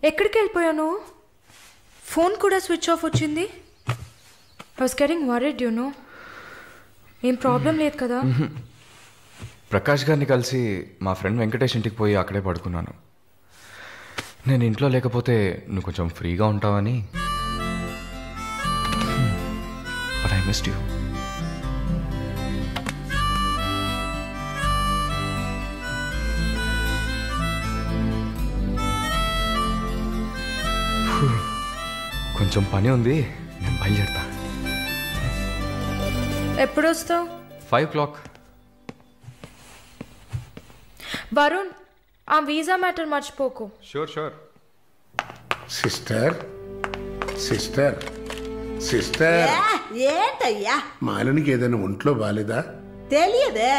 ఎక్కడికి వెళ్ళిపోయాను? ఫోన్ కూడా స్విచ్ ఆఫ్ వచ్చింది. I was getting worried, you know. ఏం ప్రాబ్లం లేదు కదా? ప్రకాష్ గారిని కలిసి మా ఫ్రెండ్ వెంకటేష్ ఇంటికి పోయి అక్కడే పడుకున్నాను. నేను ఇంట్లో లేకపోతే నువ్వు కొంచెం ఫ్రీగా ఉంటావని. But I missed you. కొంచెం పని ఉంది, నేను బయలుదేరుతా. ఎప్పుడు వస్తావు? 5 o'clock. వరుణ్, ఆ వీసా మ్యాటర్ మర్చిపోకు. Sure sure. Sister sister sister, ఏంటయ్యా? మాలినికి ఏదైనా ఒంట్లో బాలేదా? తెలియదే.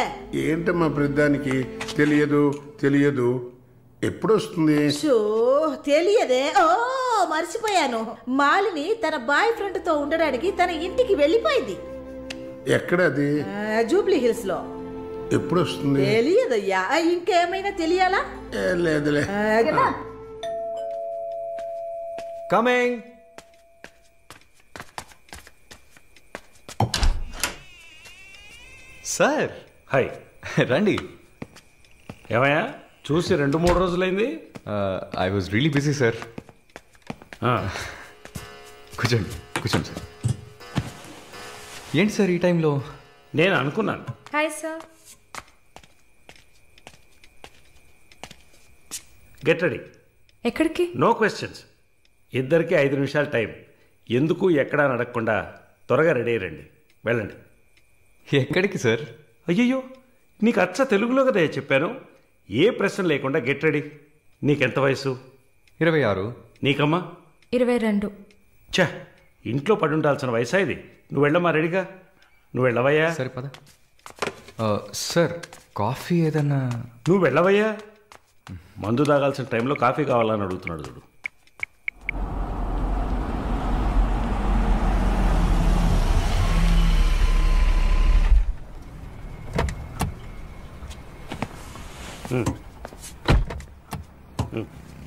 ఏంటమ్మా ప్రతిదానికి తెలియదు తెలియదు. ఎప్పుడు వస్తుంది? తెలియదే. ఓ మర్చిపోయాను. మాలిని తన బాయ్ ఫ్రెండ్ తో ఉండడానికి తన ఇంటికి వెళ్ళిపోయింది. ఎక్కడది? జూబ్లీ హిల్స్ లో. ఎప్పుడు వస్తుంది? తెలియదయ్యా. ఇంకేమైనా తెలియాలా? లేదులే. కమింగ్. Sir hi. రండి. ఏమయ్యా చూసి 2-3 రోజులైంది. I was really busy sir. కూర్చోండి కూర్చోండి సార్. ఏంటి సార్ ఈ టైంలో? నేను అనుకున్నాను. Hi sir. Get ready. ఎక్కడికి? No questions. ఇద్దరికి 5 నిమిషాలు టైం. ఎందుకు ఎక్కడా అడగకుండా త్వరగా రెడీ అయ్యండి. వెళ్ళండి. ఎక్కడికి సార్? అయ్యయ్యో, నీకు అచ్చ తెలుగులో కదా చెప్పాను. ఏ ప్రశ్న లేకుండా గెట్ రెడీ. నీకెంత వయసు? 26. నీకమ్మా? 22. చా, ఇంట్లో పడి ఉండాల్సిన వయసా ఇది? నువ్వు వెళ్ళమ్మా, రెడీగా. నువ్వు వెళ్ళవయ్యా. సరే పద. సార్ కాఫీ ఏదన్నా? నువ్వు వెళ్ళవయ్యా. మందు తాగాల్సిన టైంలో కాఫీ కావాలని అడుగుతున్నాడు చూడు.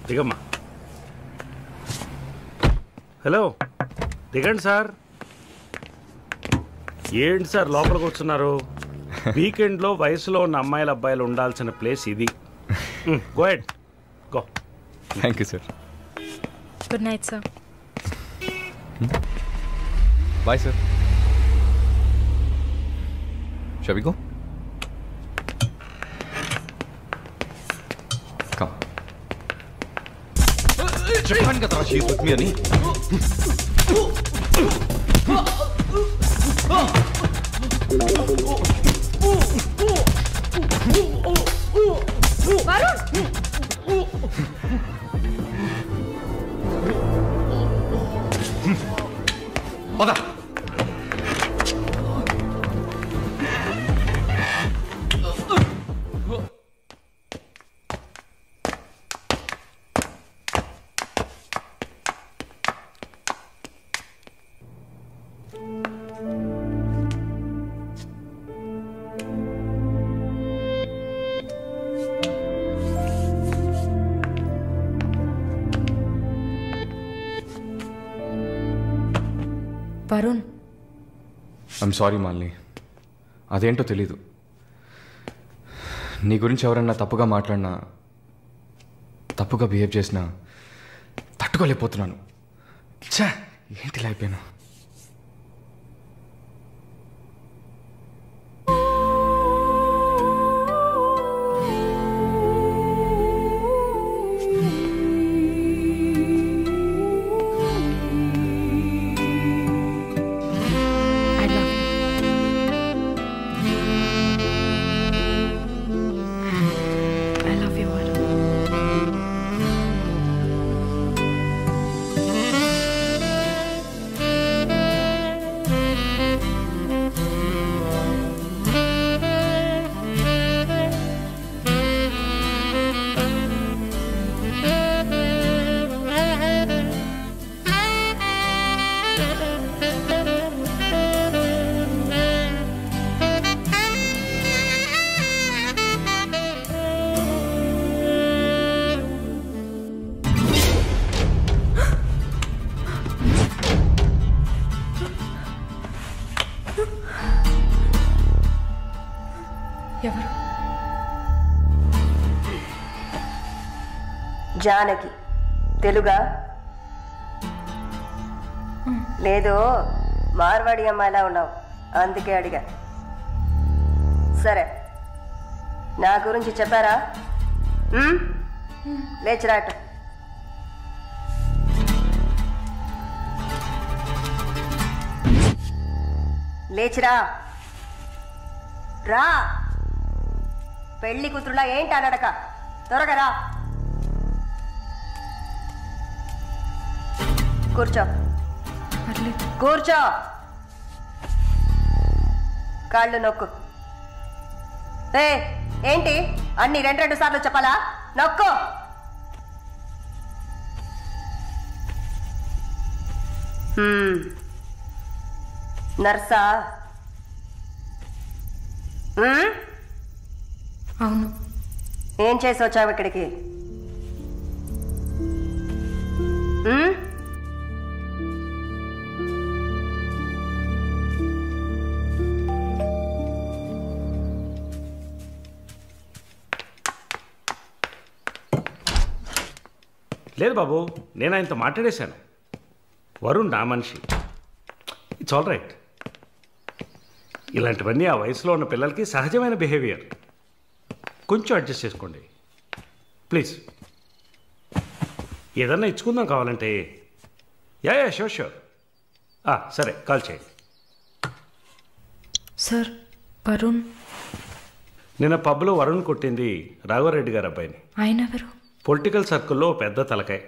దిగమ్మా. హలో, దిగండి సార్. ఏంటి సార్ లోపలికి వస్తున్నారు? వీకెండ్లో వయసులో ఉన్న అమ్మాయిల అబ్బాయిలు ఉండాల్సిన ప్లేస్ ఇది. Go ahead, go. Thank you sir. Good night sir. Bye sir. Shall we go? Come. చెప్పండి కదా షీ ఇస్ విత్ మీ అని. పద. Varun, I'm sorry Malini. అదేంటో తెలీదు. నీ గురించి ఎవరన్నా తప్పుగా మాట్లాడినా, తప్పుగా బిహేవ్ చేసినా తట్టుకోలేకపోతున్నాను. ఛా, ఏంటిలా అయిపోయాను. ఎవరు? జానకి. తెలుగా? లేదు, మార్వాడి అమ్మాయిలా ఉన్నావు, అందుకే అడిగా. సరే, నా గురించి చెప్పారా? లేచిరాట. లేచిరా. రా. పెళ్లి కూతురులా ఏంటి అనడక, త్వరగా రా. కూర్చో. కూర్చో. కాళ్ళు నొక్కు. ఏంటి అన్ని 2 సార్లు చెప్పాలా? నొక్కు. నర్సా? అవును. ఏం చేసి వచ్చావు ఇక్కడికి? లేదు బాబు, నేను ఆయనతో మాట్లాడేశాను. వరుణ్ నా మనిషి. It's all right. ఇలాంటివన్నీ ఆ వయసులో ఉన్న పిల్లలకి సహజమైన బిహేవియర్. కొంచెం అడ్జస్ట్ చేసుకోండి ప్లీజ్. ఏదన్నా ఇచ్చుకుందాం కావాలంటే. Yeah sure sure. సరే, కాల్ చేయండి. సార్, వరుణ్ నిన్న పబ్లో వరుణ్ కొట్టింది రాఘవరెడ్డి గారు అబ్బాయిని. ఆయన ఎవరు? పొలిటికల్ సర్కిల్లో పెద్ద తలకాయ.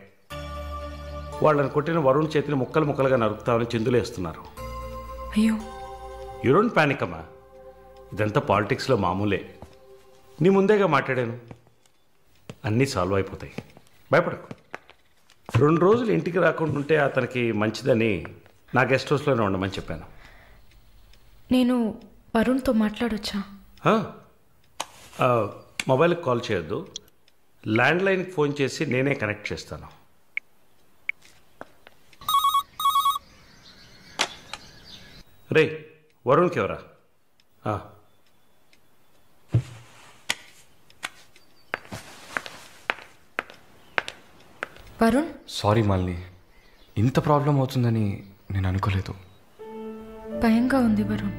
వాళ్ళని కొట్టిన వరుణ్ చేతిని ముక్కలు ముక్కలుగా నరుకుతామని చిందులేస్తున్నారు. అయ్యో, యూ డోంట్ పానిక్ అమ్మా. ఇదంతా పాలిటిక్స్లో మామూలే. నీ ముందేగా మాట్లాడాను. అన్నీ సాల్వ్ అయిపోతాయి, భయపడకు. 2 రోజులు ఇంటికి రాకుండా ఉంటే అతనికి మంచిదని నా గెస్ట్ హౌస్లోనే ఉండమని చెప్పాను. నేను వరుణ్తో మాట్లాడొచ్చా? మొబైల్కి కాల్ చేయొద్దు. ల్యాండ్లైన్కి ఫోన్ చేసి నేనే కనెక్ట్ చేస్తాను. రే, వరుణ్కి ఎవరా? వరుణ్, సారీ మాలిని, ఇంత ప్రాబ్లం అవుతుందని నేను అనుకోలేదు. భయంగా ఉంది వరుణ్.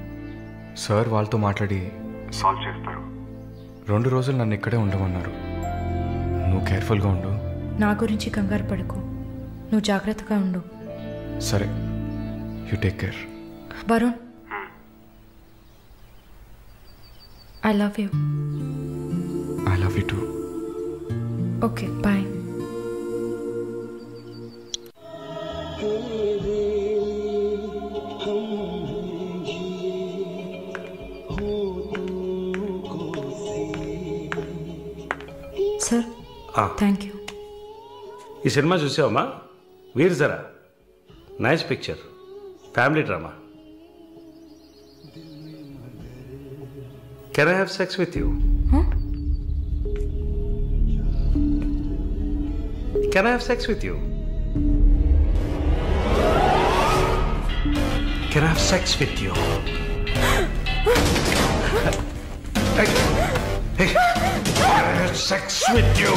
సార్ వాళ్ళతో మాట్లాడి సాల్వ్ చేస్తారు. 2 రోజులు నన్ను ఇక్కడే ఉండమన్నారు. నువ్వు కేర్ఫుల్గా ఉండు. నా గురించి కంగారు పడకు, నువ్వు జాగ్రత్తగా ఉండు. సరే, you take care. Varun, I love you. I love you too. Okay, bye. Sir, thank you. ఈ సినిమా చూసావమ్మా? Veer Zaara. Nice picture, family drama. Can I have sex with you? Can I have sex with you? Can I have sex with you? Can I have sex with you?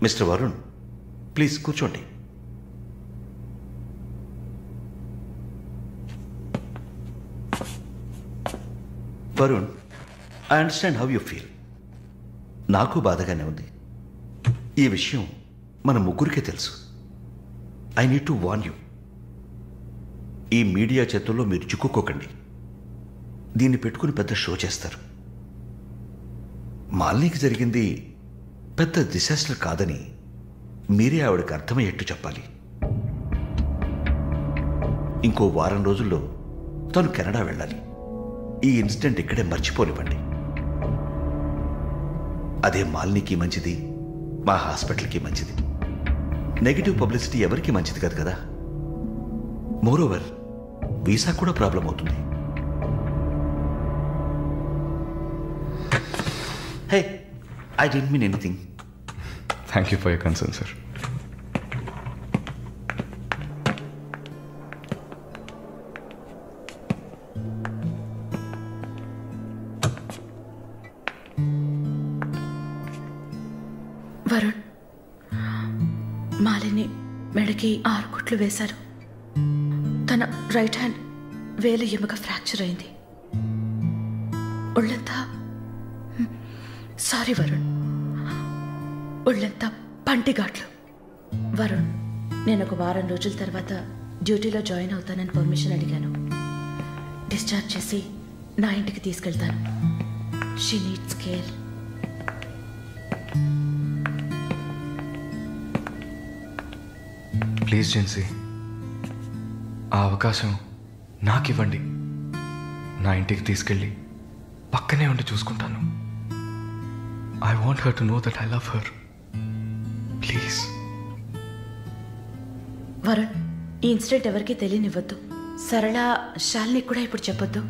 Mister Varun, please కూర్చోండి. Varun, I understand how you feel. నాకు బాధగానే ఉంది. ఈ విషయం మన ముగ్గురికే తెలుసు. I need to warn you. ఈ media చేతుల్లో మీరు చిక్కుకోకండి. దీన్ని పెట్టుకుని పెద్ద షో చేస్తారు. మాలినికి జరిగింది పెద్ద డిసాస్టర్ కాదని మీరే ఆవిడకి అర్థమయ్యేట్టు చెప్పాలి. ఇంకో వారం రోజుల్లో తను కెనడా వెళ్ళాలి. ఈ ఇన్సిడెంట్ ఇక్కడే మర్చిపోనివ్వండి. అదే మాలినికి మంచిది, మా హాస్పిటల్కి మంచిది. నెగిటివ్ పబ్లిసిటీ ఎవరికి మంచిది కాదు కదా. మోరోవర్ వీసా కూడా ప్రాబ్లం అవుతుంది. Hey, I don't mean anything. Thank you for yar concern, sir. Varun, Malini మెడకి 6 కుట్లు వేశారు. తన రైట్ హ్యాండ్ వేలు ఎముక ఫ్రాక్చర్ అయింది. ఒళ్ళంతా సారీ వరుణ్, ఒళ్ళంతా పంటిఘాట్లు. వరుణ్, నేను ఒక వారం రోజుల తర్వాత డ్యూటీలో జాయిన్ అవుతానని పర్మిషన్ అడిగాను. డిశ్చార్జ్ చేసి నా ఇంటికి తీసుకెళ్తాను. She needs care. Please Gen Z, ఆ అవకాశం నాకు ఇవ్వండి. నా ఇంటికి తీసుకెళ్ళి పక్కనే ఉండి చూసుకుంటాను. I want her to know that I love her. Please. Varun, ఈ ఇన్సిడెంట్ ఎవరికీ తెలియనివ్వద్దు. సరళ, శాలిని కూడా ఇప్పుడు చెప్పొద్దు.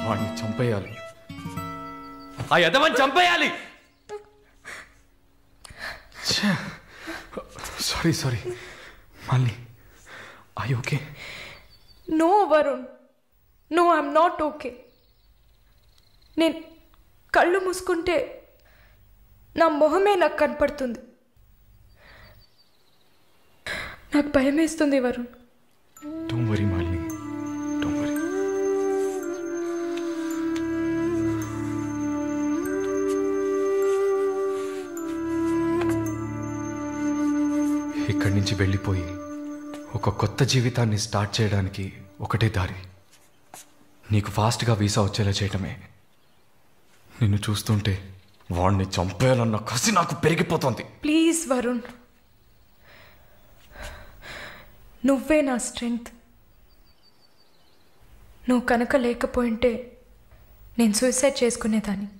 వాడిని చంపేయాలి, ఆ యదవని చంపేయాలి. Sorry Malini, I okay? No Varun, no I'm not okay. నేను కళ్ళు మూసుకుంటే నా మొహమే నాకు కనపడుతుంది. నాకు భయం వేస్తుంది Varun. Don't worry Malini, don't worry. ఇక్కడి నుంచి వెళ్ళిపోయి ఒక కొత్త జీవితాన్ని స్టార్ట్ చేయడానికి ఒకటే దారి, నీకు ఫాస్ట్గా వీసా వచ్చేలా చేయటమే. నిన్ను చూస్తుంటే వాడిని చంపేయాలన్న కసి నాకు పెరిగిపోతుంది. ప్లీజ్ వరుణ్, నువ్వే నా స్ట్రెంగ్త్. నువ్వు కనుక లేకపోయింటే నేను సూసైడ్ చేసుకునేదాన్ని.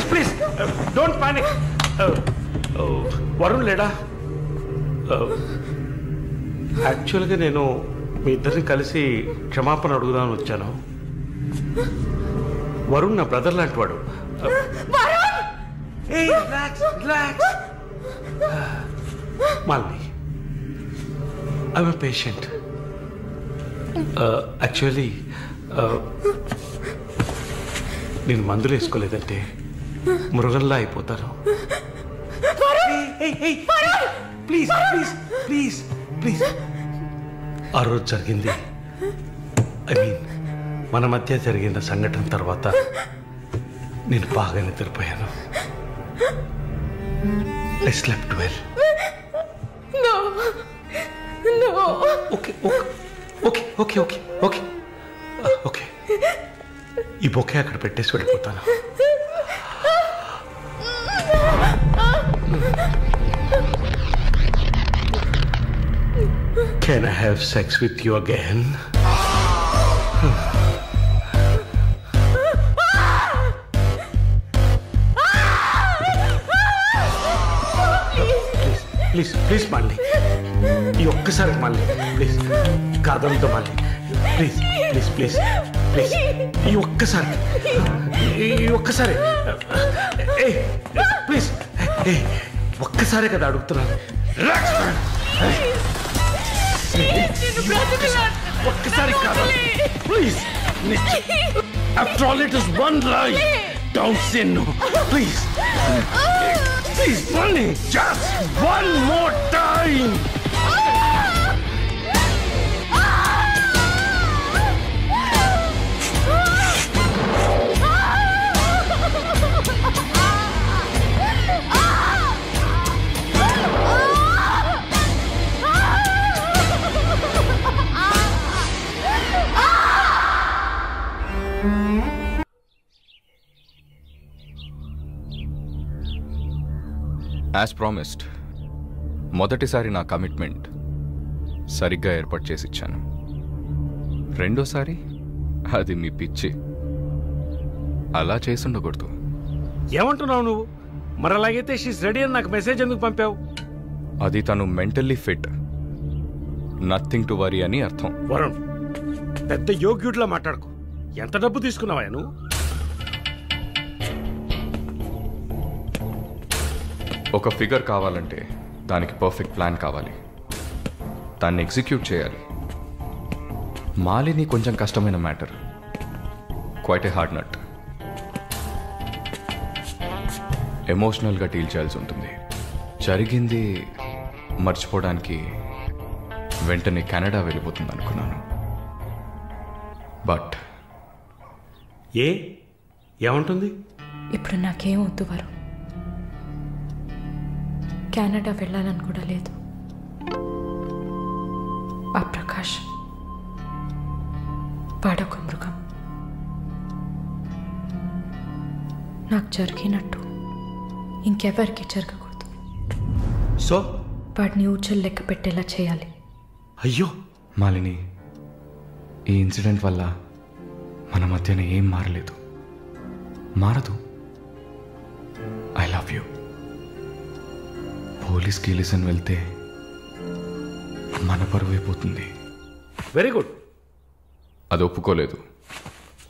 Please don't panic. వరుణ్ లేడా? యాక్చువల్గా నేను మీ ఇద్దరిని కలిసి క్షమాపణ అడుగుదామని వచ్చాను. వరుణ్ నా బ్రదర్ లాంటి వాడు. Malini, I'm a patient. Actually నేను మందులు వేసుకోలేదంటే మృగంలా అయిపోతాను. Please please please please. ఆ రోజు జరిగింది, ఐ మీన్ మన మధ్య జరిగిన సంఘటన తర్వాత నేను బాగా నిద్రపోయాను. I slept well. Okay okay okay okay okay okay. ఈ బొకే అక్కడ పెట్టేసి వెళ్ళిపోతాను. Can I have sex with you again? Please please మళ్ళీ ఈ ఒక్కసారి మళ్ళీ ప్లీజ్ కాదంతో మళ్ళీ ప్లీజ్ ప్లీజ్ ప్లీజ్ ప్లీజ్ ఈ ఒక్కసారి ప్లీజ్ ఒక్కసారే కదా అడుగుతున్నాను. ఒక్కసారి కాదు please. After all, it is one lie. Don't say no. Please. Please, Bunny. Just one more time. As promised, మొదటిసారి నా కమిట్మెంట్ సరిగ్గా ఏర్పాటు చేసి ఇచ్చాను. రెండోసారి అది మీ పిచ్చి. అలా చేసి ఉండకూడదు. ఏమంటున్నావు నువ్వు? మరి అలాగైతే షీస్ రెడీ అని నాకు మెసేజ్ ఎందుకు పంపావు? అది తను mentally fit, nothing to worry అని అర్థం. వరుణ్, పెద్ద యోగ్యుడిలా మాట్లాడుకో. ఎంత డబ్బు తీసుకున్నావా నువ్వు? ఒక ఫిగర్ కావాలంటే దానికి పర్ఫెక్ట్ ప్లాన్ కావాలి, దాన్ని ఎగ్జిక్యూట్ చేయాలి. మాలిని కొంచెం కష్టమైన matter, quite a hard nut. ఎమోషనల్గా డీల్ చేయాల్సి ఉంటుంది. జరిగింది మర్చిపోవడానికి వెంటనే కెనడా వెళ్ళిపోతుంది అనుకున్నాను. బట్ ఏమంటుంది? ఇప్పుడు నాకేం వద్దు వరుణ్, కెనడా వెళ్ళాలని కూడా లేదు. ఆ ప్రకాష్ వాడొక మృగం. నాకు జరిగినట్టు ఇంకెవరికి జరగకూడదు. సో వాడిని ఊచలు లెక్క పెట్టేలా చేయాలి. అయ్యో మాలిని, ఈ ఇన్సిడెంట్ వల్ల మన మధ్యన ఏం మారలేదు, మారదు. I love you. పోలీస్ కేలిసన్ వెళ్తే మన పరువు అయిపోతుంది. Very good. అది ఒప్పుకోలేదు.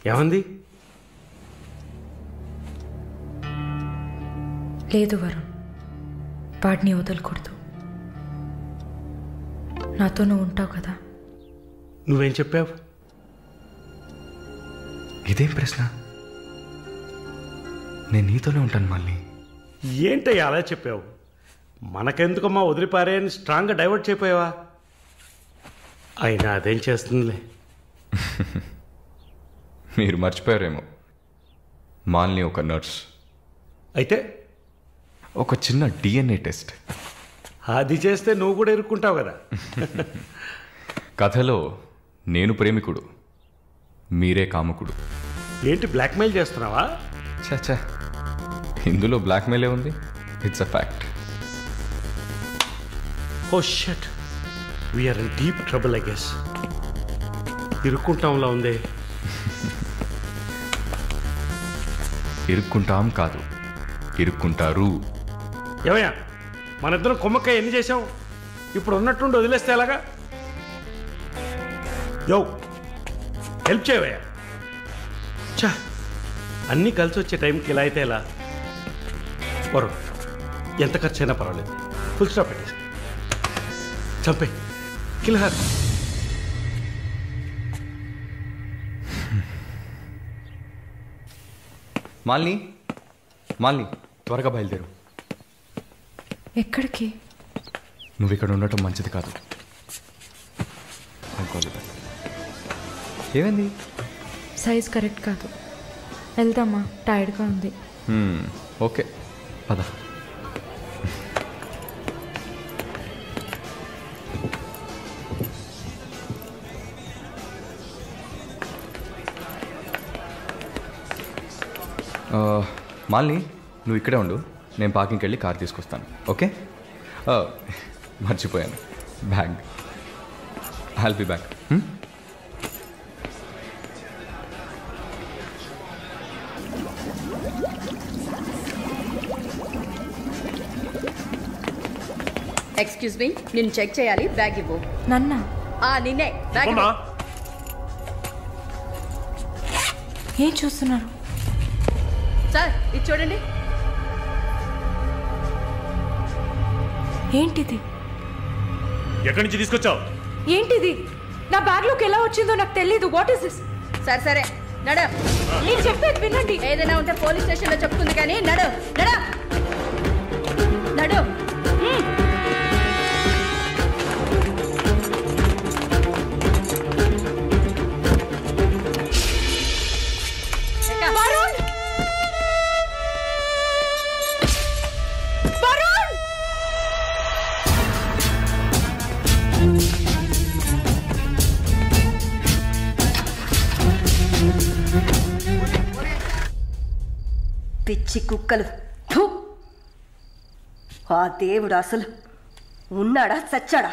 ఏమంది? లేదు వరుణ్, వాడిని వదలకూడదు. నాతో నువ్వు ఉంటావు కదా. నువ్వేం చెప్పావు? ఇదేం ప్రశ్న? నేను నీతోనే ఉంటాను మళ్ళీ. ఏంటయ్యా అలా చెప్పావు? మనకెందుకమ్మా వదిలిపారే అని స్ట్రాంగ్గా డైవర్ట్ చేయపోయావా? అయినా అదేం చేస్తుందిలే. మీరు మర్చిపోయారేమో, మాలిని ఒక నర్స్. అయితే ఒక చిన్న DNA టెస్ట్. అది చేస్తే నువ్వు కూడా ఇరుక్కుంటావు కదా. కథలో నేను ప్రేమికుడు, మీరే కాముకుడు. ఏంటి బ్లాక్మెయిల్ చేస్తున్నావా? చచ్చా, ఇందులో బ్లాక్మెయిలే ఉంది. It's a fact. Oh shut, we're in deep trouble I guess. ఇరుక్కుంటాంలా ఉందే. ఇరుక్కుంటాం కాదు, ఇరుక్కుంటారు. ఏమయ్యా, మన ఇద్దరం కొమ్మక్కాయ ఎన్ని చేసాం? ఇప్పుడు ఉన్నట్టుండి వదిలేస్తే ఎలాగా? యో, హెల్ప్ చేయవయ్యా. చా, అన్నీ కలిసి వచ్చే టైంకి ఇలా అయితే ఎలా? వరు, ఎంత ఖర్చు అయినా పర్వాలేదు, ఫుల్ స్టాప్ పెట్టేసి చంపే కిల్హర్. మాలిని, మాలిని త్వరగా బయలుదేరు. ఎక్కడికి? నువ్వు ఇక్కడ ఉండటం మంచిది కాదు. ఏమైంది? సైజ్ కరెక్ట్ కాదు. వెళ్దామా? టైర్డ్గా ఉంది. ఓకే పద. మాలిని, నువ్వు ఇక్కడే ఉండు, నేను పార్కింగ్కి వెళ్ళి కార్ తీసుకొస్తాను. ఓకే? మర్చిపోయాను, bag. I'll be back. Excuse me, నేను చెక్ చేయాలి, బ్యాగ్ ఇవ్వు. నన్నా? నిన్నే బ్యాగ్ ఇవ్వు. ఏం చూస్తున్నారు సార్? ఇది చూడండి. ఏంటిది? ఎక్కడి నుంచి తీసుకొచ్చావు? ఏంటిది? నా బ్యాగ్లోకి ఎలా వచ్చిందో నాకు తెలీదు. What is this? సరే సరే నడు. నేను చెప్పేది వినండి. ఏదైనా ఉంటే పోలీస్ స్టేషన్లో చెప్తుంది కానీ నడు నడు నడు. పిచ్చి కుక్కలు. ఆ దేవుడు అసలు ఉన్నాడా చచ్చాడా?